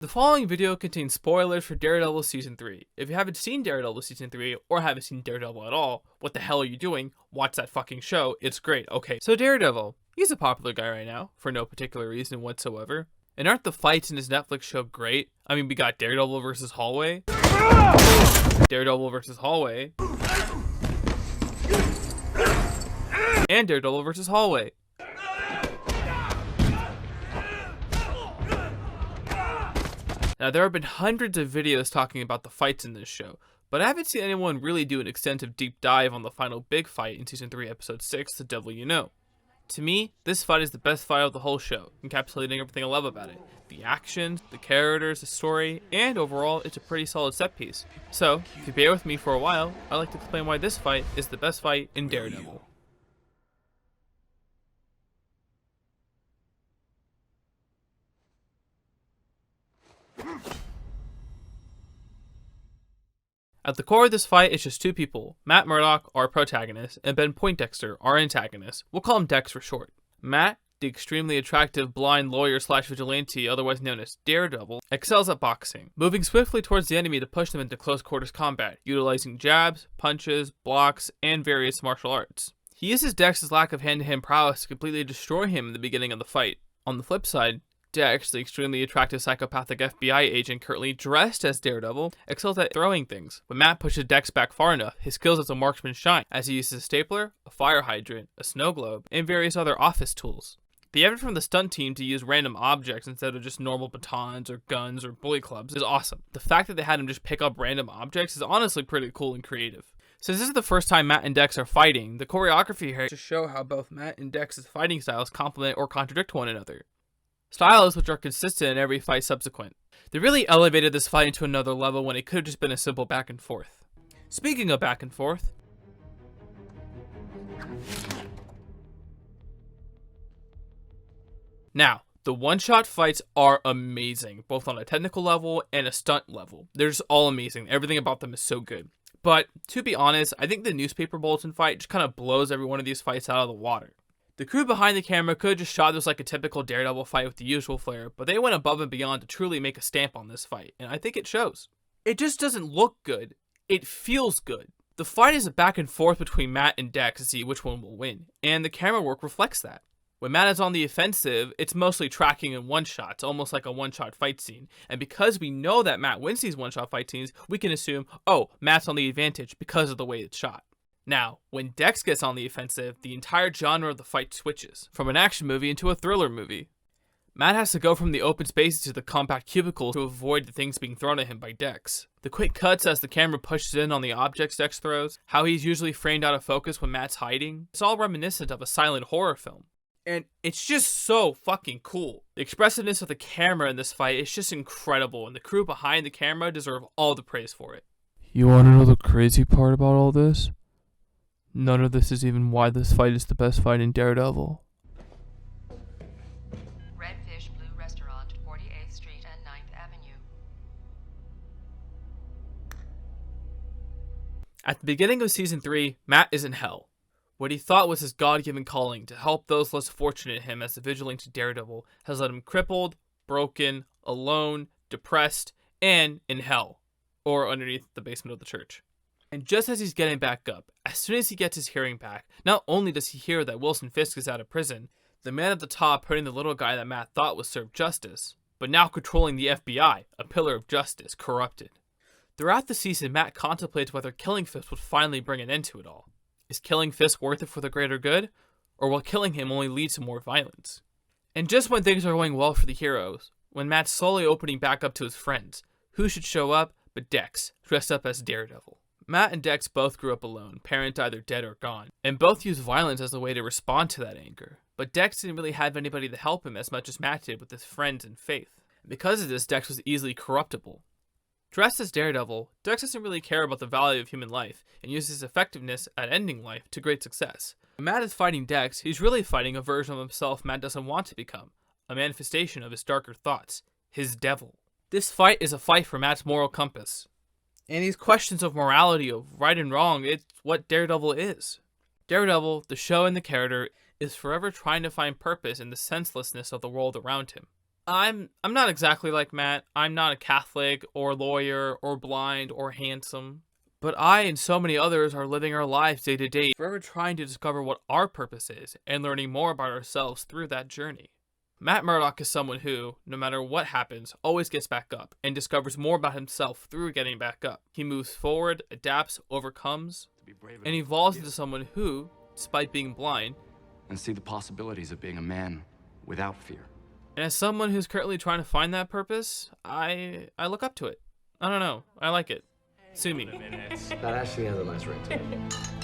The following video contains spoilers for Daredevil Season 3. If you haven't seen Daredevil Season 3, or haven't seen Daredevil at all, what the hell are you doing? Watch that fucking show, it's great. Okay, so Daredevil, he's a popular guy right now, for no particular reason whatsoever. And aren't the fights in his Netflix show great? I mean, we got Daredevil versus Hallway. Daredevil versus Hallway. And Daredevil versus Hallway. Now, there have been hundreds of videos talking about the fights in this show, but I haven't seen anyone really do an extensive deep dive on the final big fight in Season 3, Episode 6, The Devil You Know. To me, this fight is the best fight of the whole show, encapsulating everything I love about it. The action, the characters, the story, and overall, it's a pretty solid set piece. So, if you bear with me for a while, I'd like to explain why this fight is the best fight in Daredevil. At the core of this fight is just two people, Matt Murdock, our protagonist, and Ben Poindexter, our antagonist. We'll call him Dex for short. Matt, the extremely attractive blind lawyer/vigilante, otherwise known as Daredevil, excels at boxing, moving swiftly towards the enemy to push them into close quarters combat, utilizing jabs, punches, blocks, and various martial arts. He uses Dex's lack of hand-to-hand prowess to completely destroy him in the beginning of the fight. On the flip side, Dex, the extremely attractive psychopathic FBI agent currently dressed as Daredevil, excels at throwing things. When Matt pushes Dex back far enough, his skills as a marksman shine, as he uses a stapler, a fire hydrant, a snow globe, and various other office tools. The effort from the stunt team to use random objects instead of just normal batons or guns or bully clubs is awesome. The fact that they had him just pick up random objects is honestly pretty cool and creative. Since this is the first time Matt and Dex are fighting, the choreography here to show how both Matt and Dex's fighting styles complement or contradict one another. Styles which are consistent in every fight subsequent. They really elevated this fight into another level when it could have just been a simple back and forth. Speaking of back and forth, now, the one-shot fights are amazing, both on a technical level and a stunt level. They're just all amazing. Everything about them is so good. But, to be honest, I think the newspaper bulletin fight just kind of blows every one of these fights out of the water. The crew behind the camera could have just shot this like a typical Daredevil fight with the usual flair, but they went above and beyond to truly make a stamp on this fight, and I think it shows. It just doesn't look good. It feels good. The fight is a back and forth between Matt and Dex to see which one will win, and the camera work reflects that. When Matt is on the offensive, it's mostly tracking in one-shots, almost like a one-shot fight scene. And because we know that Matt wins these one-shot fight scenes, we can assume, oh, Matt's on the advantage because of the way it's shot. Now, when Dex gets on the offensive, the entire genre of the fight switches, from an action movie into a thriller movie. Matt has to go from the open spaces to the compact cubicles to avoid the things being thrown at him by Dex. The quick cuts as the camera pushes in on the objects Dex throws, how he's usually framed out of focus when Matt's hiding, it's all reminiscent of a silent horror film. And it's just so fucking cool. The expressiveness of the camera in this fight is just incredible, and the crew behind the camera deserve all the praise for it. You want to know the crazy part about all this? None of this is even why this fight is the best fight in Daredevil. Redfish Blue Restaurant, 48th Street and 9th Avenue. At the beginning of Season 3, Matt is in hell. What he thought was his God-given calling to help those less fortunate than him as the vigilante Daredevil has led him crippled, broken, alone, depressed, and in hell, or underneath the basement of the church. And just as he's getting back up, as soon as he gets his hearing back, not only does he hear that Wilson Fisk is out of prison, the man at the top hurting the little guy that Matt thought was served justice, but now controlling the FBI, a pillar of justice, corrupted. Throughout the season, Matt contemplates whether killing Fisk would finally bring an end to it all. Is killing Fisk worth it for the greater good? Or will killing him only lead to more violence? And just when things are going well for the heroes, when Matt's slowly opening back up to his friends, who should show up but Dex, dressed up as Daredevil. Matt and Dex both grew up alone, parents either dead or gone, and both used violence as a way to respond to that anger. But Dex didn't really have anybody to help him as much as Matt did with his friends and faith. Because of this, Dex was easily corruptible. Dressed as Daredevil, Dex doesn't really care about the value of human life, and uses his effectiveness at ending life to great success. When Matt is fighting Dex, he's really fighting a version of himself Matt doesn't want to become, a manifestation of his darker thoughts, his devil. This fight is a fight for Matt's moral compass. And these questions of morality, of right and wrong, it's what Daredevil is. Daredevil, the show and the character, is forever trying to find purpose in the senselessness of the world around him. I'm not exactly like Matt. I'm not a Catholic or lawyer or blind or handsome. But I and so many others are living our lives day to day, forever trying to discover what our purpose is and learning more about ourselves through that journey. Matt Murdock is someone who, no matter what happens, always gets back up and discovers more about himself through getting back up. He moves forward, adapts, overcomes, and evolves into someone who, despite being blind, and see the possibilities of being a man without fear. and as someone who's currently trying to find that purpose, I look up to it. I don't know. I like it. Sue me. That actually has a nice ring to it.